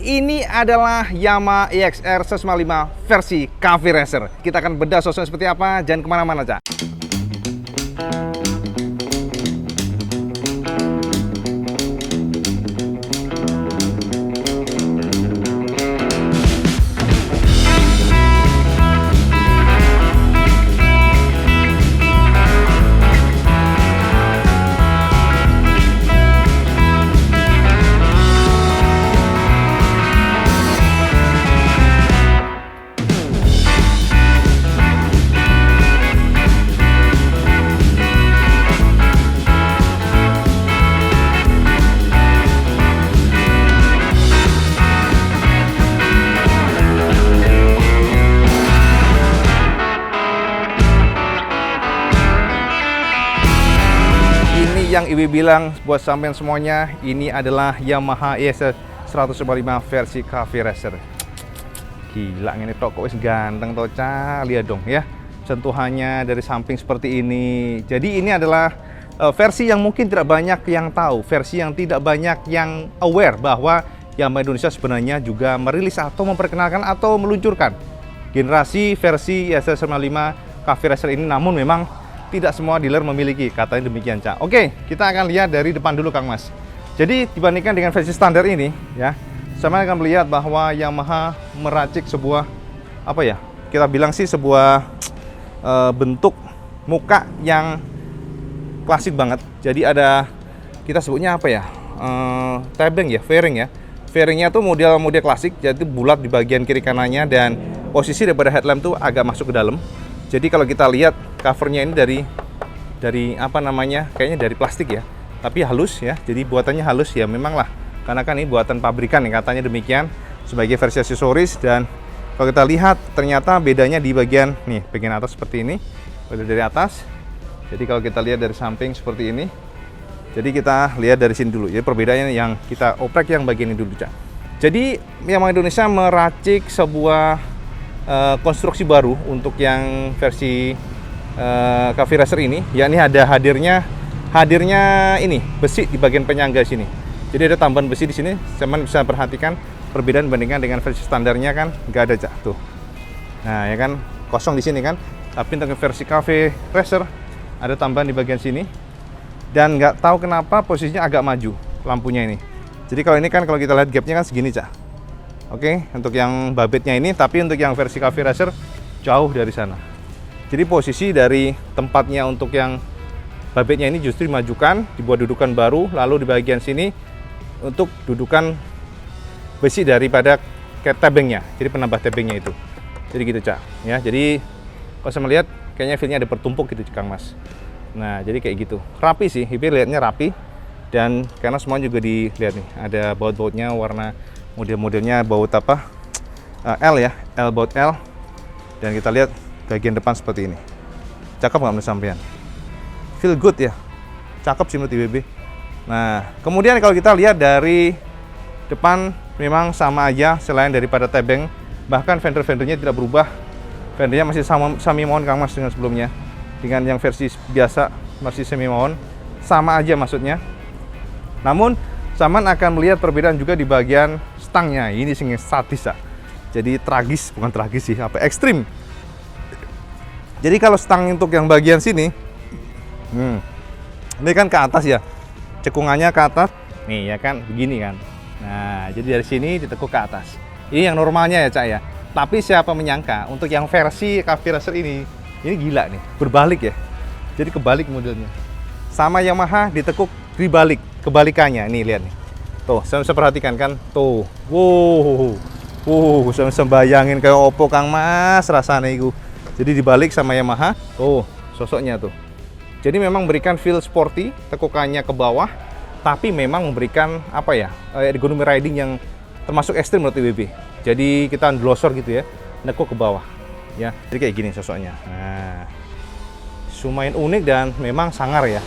ini adalah Yamaha EXR 155 versi Cafe Racer. Kita akan bedah suasana seperti apa, jangan kemana-mana, Cak. Yang Iwi bilang buat sampean semuanya, ini adalah Yamaha EXR 155 versi Cafe Racer. Gila, ini kok wis ganteng toh, Cak. Lihat dong ya, sentuhannya dari samping seperti ini. Jadi ini adalah versi yang mungkin tidak banyak yang tahu, versi yang tidak banyak yang aware bahwa Yamaha Indonesia sebenarnya juga merilis atau memperkenalkan atau meluncurkan generasi versi EXR 155 Cafe Racer ini, namun memang tidak semua dealer memiliki, katanya demikian, Cak. Oke, kita akan lihat dari depan dulu, Kang Mas. Jadi dibandingkan dengan versi standar ini ya, saya akan melihat bahwa Yamaha meracik sebuah apa ya, kita bilang sih sebuah bentuk muka yang klasik banget. Jadi ada, kita sebutnya apa ya, tebeng ya, fairing ya. Fairingnya tuh model klasik, jadi bulat di bagian kiri kanannya, dan posisi daripada headlamp tuh agak masuk ke dalam. Jadi kalau kita lihat covernya ini dari apa namanya, kayaknya dari plastik ya, tapi halus ya. Jadi buatannya halus ya, memang lah, karena kan ini buatan pabrikan ya, katanya demikian, sebagai versi aksesoris. Dan kalau kita lihat ternyata bedanya di bagian nih, bagian atas seperti ini, dari atas. Jadi kalau kita lihat dari samping seperti ini. Jadi kita lihat dari sini dulu. Jadi perbedaannya yang kita oprek yang bagian ini dulu, Cak. Jadi Yamaha Indonesia meracik sebuah konstruksi baru untuk yang versi Cafe Racer ini, yakni ada hadirnya ini besi di bagian penyangga sini. Jadi ada tambahan besi di sini. Teman bisa perhatikan perbedaan bandingkan dengan versi standarnya, kan nggak ada, Cak, tuh. Nah ya kan, kosong di sini kan. Tapi untuk versi Cafe Racer ada tambahan di bagian sini, dan nggak tahu kenapa posisinya agak maju lampunya ini. Jadi kalau ini kan, kalau kita lihat gapnya kan segini, Cak. Oke, untuk yang babetnya ini, tapi untuk yang versi Cafe Racer jauh dari sana. Jadi posisi dari tempatnya untuk yang babetnya ini justru dimajukan, dibuat dudukan baru, lalu di bagian sini untuk dudukan besi daripada tebengnya, jadi penambah tebengnya itu. Jadi gitu, Cak. Ya, jadi kalau saya melihat kayaknya feelnya ada bertumpuk gitu, Kang Mas. Nah, jadi kayak gitu. Rapi sih, Ibi lihatnya rapi, dan karena semua juga dilihat nih, ada baut-bautnya warna model-modelnya baut apa, L ya, L baut L. Dan kita lihat bagian depan seperti ini. Cakep nggak menurut sampean? Feel good ya, cakep sih menurut IBB. Nah, kemudian kalau kita lihat dari depan memang sama aja, selain daripada tebeng, bahkan fender-fendernya tidak berubah. Fendernya masih semi mohon, Kang Mas, dengan sebelumnya. Dengan yang versi biasa masih semi mohon, sama aja maksudnya. Namun Saman akan melihat perbedaan juga di bagian stangnya. Ini sing sadis ya. Jadi tragis, bukan tragis sih, apa ekstrim. Jadi kalau stang untuk yang bagian sini, ini kan ke atas ya, cekungannya ke atas, nih ya kan, begini kan. Nah, jadi dari sini ditekuk ke atas. Ini yang normalnya ya, Cak ya. Tapi siapa menyangka untuk yang versi Cafe Racer ini gila nih, berbalik ya. Jadi kebalik modelnya. Sama Yamaha ditekuk dibalik, kebalikannya. Nih lihat nih. Tuh, saya bisa perhatikan kan, tuh. Wow. Saya bisa bayangin kayak opo, Kang Mas, rasanya itu. Jadi dibalik sama Yamaha. Tuh, sosoknya tuh. Jadi memang memberikan feel sporty, tekukannya ke bawah, tapi memang memberikan apa ya, ergonomi riding yang termasuk ekstrim menurut IWB. Jadi kita glosor gitu ya, nekuk ke bawah. Ya, jadi kayak gini sosoknya. Nah, lumayan unik dan memang sangar ya.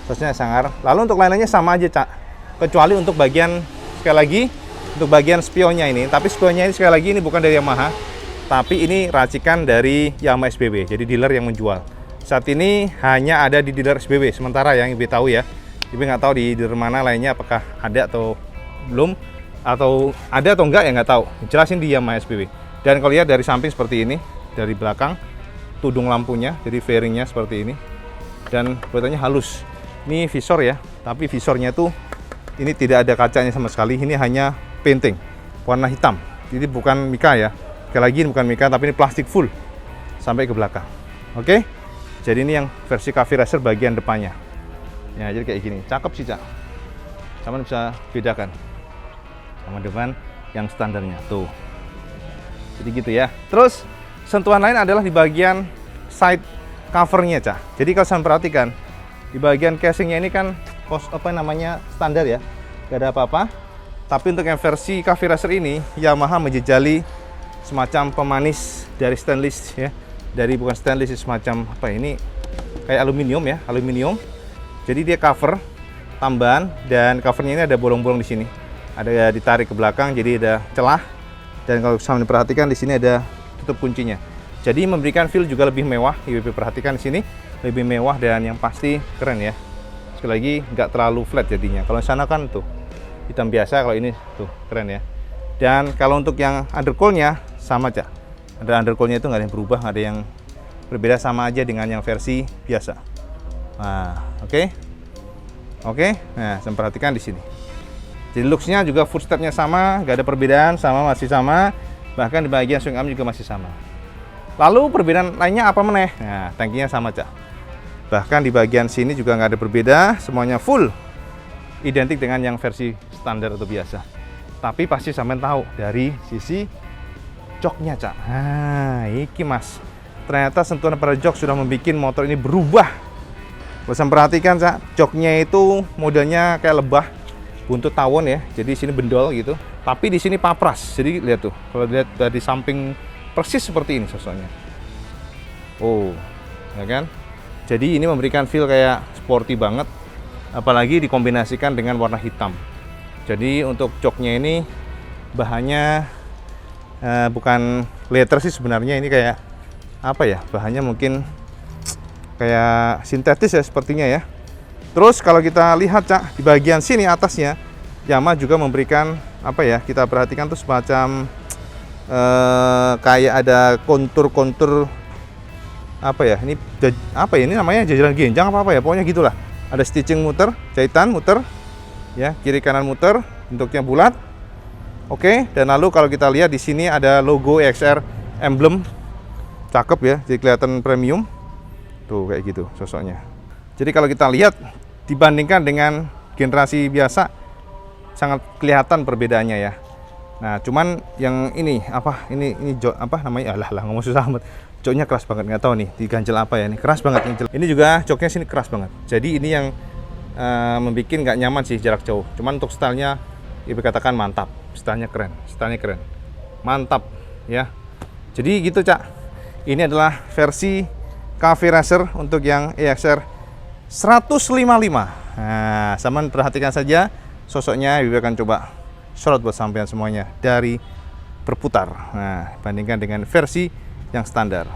Sosoknya sangar. Lalu untuk lainnya sama aja, Cak. Kecuali untuk bagian, sekali lagi, untuk bagian spionnya ini. Tapi spionnya ini sekali lagi ini bukan dari Yamaha, tapi ini racikan dari Yamaha SBB. Jadi dealer yang menjual. Saat ini hanya ada di dealer SBB. Sementara yang Ibu tahu ya, Ibu nggak tahu di dealer mana lainnya apakah ada atau belum. atau ada atau enggak ya nggak tahu. Jelasin di Yamaha SPW. Dan kalau lihat dari samping seperti ini, dari belakang tudung lampunya, jadi fairingnya seperti ini. Dan buatannya halus. Ini visor ya, tapi visornya tuh ini tidak ada kacanya sama sekali. Ini hanya painting warna hitam. Jadi bukan mika ya. Sekali lagi ini bukan mika, tapi ini plastik full sampai ke belakang. Oke. Jadi ini yang versi Cafe Racer bagian depannya. Ya, jadi kayak gini. Cakep sih, Cak. Cuman bisa bedakan sama depan yang standarnya tuh. Jadi gitu ya. Terus sentuhan lain adalah di bagian side covernya, Cak. Jadi kalau kalian perhatikan di bagian casingnya ini kan standar ya, gak ada apa-apa. Tapi untuk yang versi Cafe Racer ini, Yamaha menjejali semacam pemanis dari stainless ya. Dari bukan stainless, semacam apa ini? Kayak aluminium ya, aluminium. Jadi dia cover tambahan, dan covernya ini ada bolong-bolong di sini. Ada ditarik ke belakang, jadi ada celah. Dan kalau sambil diperhatikan di sini ada tutup kuncinya. Jadi memberikan feel juga lebih mewah. IWP perhatikan di sini lebih mewah dan yang pasti keren ya. Sekali lagi nggak terlalu flat jadinya. Kalau di sana kan tuh hitam biasa, kalau ini tuh keren ya. Dan kalau untuk yang undercoil-nya sama aja. Ada undercoil-nya itu nggak ada yang berubah, nggak ada yang berbeda, sama aja dengan yang versi biasa. Nah, oke. Nah, saya perhatikan di sini. Jadi looks-nya juga footstep-nya sama, nggak ada perbedaan, masih sama. Bahkan di bagian swing arm juga masih sama. Lalu perbedaan lainnya apa meneh? Nah, tangkinya sama, Cak. Bahkan di bagian sini juga nggak ada berbeda, semuanya full identik dengan yang versi standar atau biasa. Tapi pasti sampean tahu dari sisi joknya, Cak. Nah, iki Mas. Ternyata sentuhan pada jok sudah membuat motor ini berubah. Bisa perhatikan, Cak, joknya itu modelnya kayak lebah, buntut tawon ya. Jadi sini bendol gitu. Tapi di sini papras. Jadi lihat tuh, kalau lihat dari samping persis seperti ini sosoknya. Oh, ya kan? Jadi ini memberikan feel kayak sporty banget, apalagi dikombinasikan dengan warna hitam. Jadi untuk joknya ini bahannya bukan leather sih sebenarnya, ini kayak apa ya? Bahannya mungkin kayak sintetis ya sepertinya ya. Terus kalau kita lihat, Cak, di bagian sini atasnya Yamaha juga memberikan apa ya? Kita perhatikan tuh semacam kayak ada kontur-kontur apa ya? Ini apa ya? Ini namanya jajaran genjang apa ya? Pokoknya gitulah. Ada stitching muter, jahitan muter, ya, kiri kanan muter, bentuknya bulat. Oke, dan lalu kalau kita lihat di sini ada logo EXR emblem, cakep ya, jadi kelihatan premium. Tuh kayak gitu sosoknya. Jadi kalau kita lihat dibandingkan dengan generasi biasa sangat kelihatan perbedaannya ya. Nah, cuman yang ini apa? Ini jok apa namanya? Alah ngomong susah amat. Joknya keras banget, nggak tahu nih diganjel apa ya, ini keras banget. Ini juga joknya sini keras banget. Jadi ini yang membuat nggak nyaman sih jarak jauh. Cuman untuk stylenya ibu katakan mantap, stylenya keren, mantap ya. Jadi gitu, Cak. Ini adalah versi Cafe Racer untuk yang EXR 155. Nah, sama perhatikan saja sosoknya. Ibu akan coba sorot buat sampean semuanya dari berputar. Nah, bandingkan dengan versi yang standar.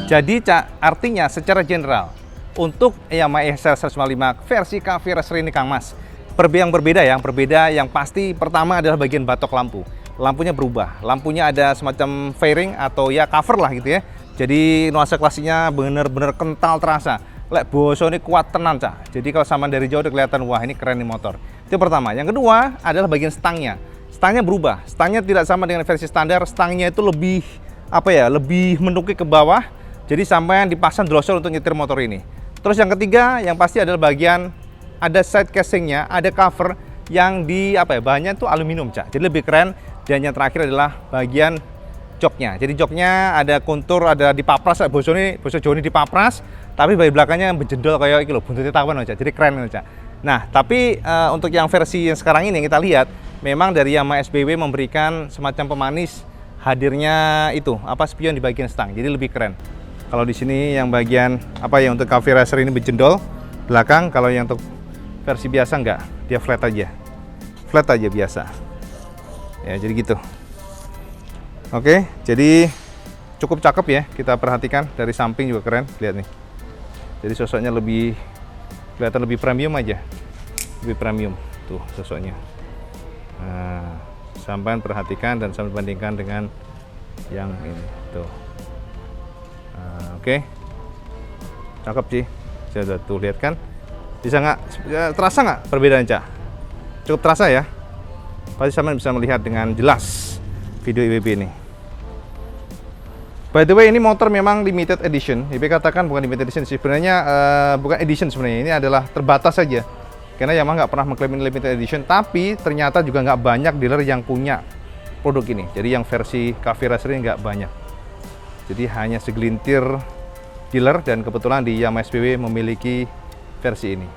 Jadi Cak, artinya secara general untuk Yamaha ESR 155 versi Cafe Racer ini Kang Mas, yang berbeda yang pasti pertama adalah bagian batok lampu. Lampunya berubah, lampunya ada semacam fairing atau ya cover lah gitu ya. Jadi nuansa klasiknya bener-bener kental terasa. Lek boso ini kuat tenan Cak. Jadi kalau sama dari jauh udah kelihatan wah ini keren nih motor. Itu pertama. Yang kedua adalah bagian stangnya. Stangnya berubah. Stangnya tidak sama dengan versi standar. Stangnya itu lebih lebih menukik ke bawah. Jadi sampai dipasang drosel untuk nyetir motor ini. Terus yang ketiga, yang pasti adalah bagian ada side casingnya, ada cover yang di bahannya itu aluminium Cak. Jadi lebih keren. Dan yang terakhir adalah bagian joknya. Jadi joknya ada kontur, ada dipapras. Boso Joni dipapras, tapi bagian belakangnya berjendol kayak iki lho, buntutnya tawan Cak. Jadi keren Cak. Nah, tapi untuk yang versi yang sekarang ini yang kita lihat, memang dari Yamaha SBW memberikan semacam pemanis hadirnya itu spion di bagian stang. Jadi lebih keren. Kalau di sini yang bagian untuk Cafe Racer ini berjendol belakang, kalau yang untuk versi biasa enggak, dia flat aja biasa. Ya, jadi gitu. Oke, jadi cukup cakep ya, kita perhatikan dari samping juga keren, lihat nih. Jadi sosoknya kelihatan lebih premium aja, lebih premium tuh sosoknya. Nah, sampai perhatikan dan sampai bandingkan dengan yang ini tuh. Oke, cakep sih. Saya tuh lihat kan, bisa nggak terasa nggak perbedaan Cak? Cukup terasa ya. Pasti sampean bisa melihat dengan jelas video IWB ini. By the way, ini motor memang limited edition. IWB katakan bukan limited edition sih, sebenarnya bukan edition sebenarnya. Ini adalah terbatas saja. Karena Yamaha nggak pernah mengklaim ini limited edition, tapi ternyata juga nggak banyak dealer yang punya produk ini. Jadi yang versi Cafe Racer ini nggak banyak. Jadi hanya segelintir dealer dan kebetulan di Yamaha SBW memiliki versi ini.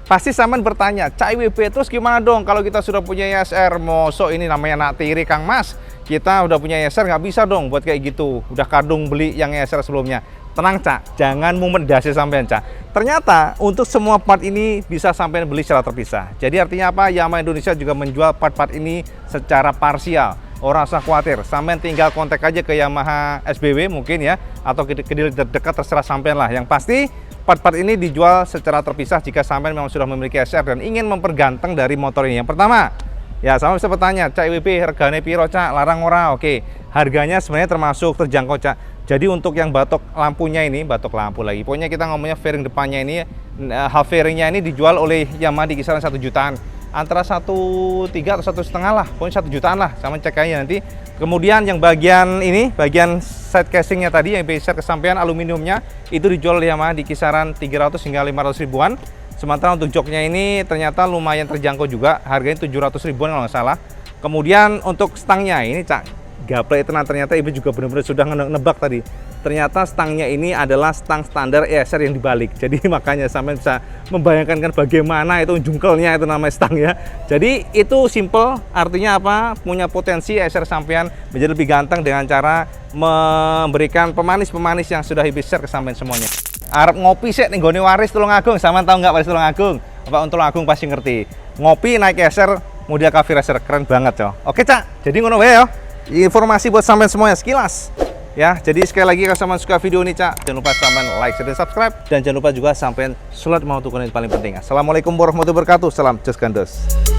Pasti sampean bertanya, Cak IWB terus gimana dong kalau kita sudah punya ESR? Mosok ini namanya nak tiri Kang Mas, kita udah punya ESR nggak bisa dong buat kayak gitu. Udah kadung beli yang ESR sebelumnya. Tenang Cak, jangan mumedasi sampean Cak. Ternyata untuk semua part ini bisa sampean beli secara terpisah. Jadi artinya apa? Yamaha Indonesia juga menjual part-part ini secara parsial. Orang usah khawatir, sampean tinggal kontak aja ke Yamaha SBW mungkin ya, atau ke dealer terdekat terserah sampean lah. Yang pasti part-part ini dijual secara terpisah jika sampean memang sudah memiliki SR dan ingin memperganteng dari motor ini. Yang pertama, ya sama bisa bertanya, Cak IWB harganya piro Cak? Larang ora? Oke, harganya sebenarnya termasuk terjangkau Cak. Jadi untuk yang batok lampunya ini, batok lampu lagi, pokoknya kita ngomongnya fairing depannya ini, half fairingnya ini dijual oleh Yamaha di kisaran 1 jutaan. Antara 1,3 atau 1,5 lah, pokoknya 1 jutaan lah, sama cek aja nanti. Kemudian yang bagian ini, bagian side casingnya tadi yang bisa kesampaian aluminiumnya itu dijual oleh Yamaha di kisaran 300 hingga 500 ribuan. Sementara untuk joknya ini ternyata lumayan terjangkau juga, harganya 700 ribuan kalau nggak salah. Kemudian untuk stangnya ini Cak, gaplek tenan, ternyata ibu juga benar-benar sudah nebak tadi. Ternyata stangnya ini adalah stang standar ESR yang dibalik. Jadi makanya sampai bisa membayangkan kan bagaimana itu jungkelnya itu namanya stang ya. Jadi itu simple, artinya apa? Punya potensi ESR sampean menjadi lebih ganteng dengan cara memberikan pemanis-pemanis yang sudah ibu share ke sampean semuanya. Arep ngopi sih ning gone Waris Tulungagung, sampean tahu nggak Waris Tulungagung? Pak Tulungagung pasti ngerti. Ngopi naik ESR model Cafe Racer keren banget yo. Oke Cak, jadi ngono wae yo. Informasi buat sampean semuanya sekilas. Ya, jadi sekali lagi kalau sampean suka video ini Cak, jangan lupa sampean like, share, dan subscribe, dan jangan lupa juga sampean sholat mau tukun yang paling penting. Assalamualaikum warahmatullahi wabarakatuh. Salam Just Gandos.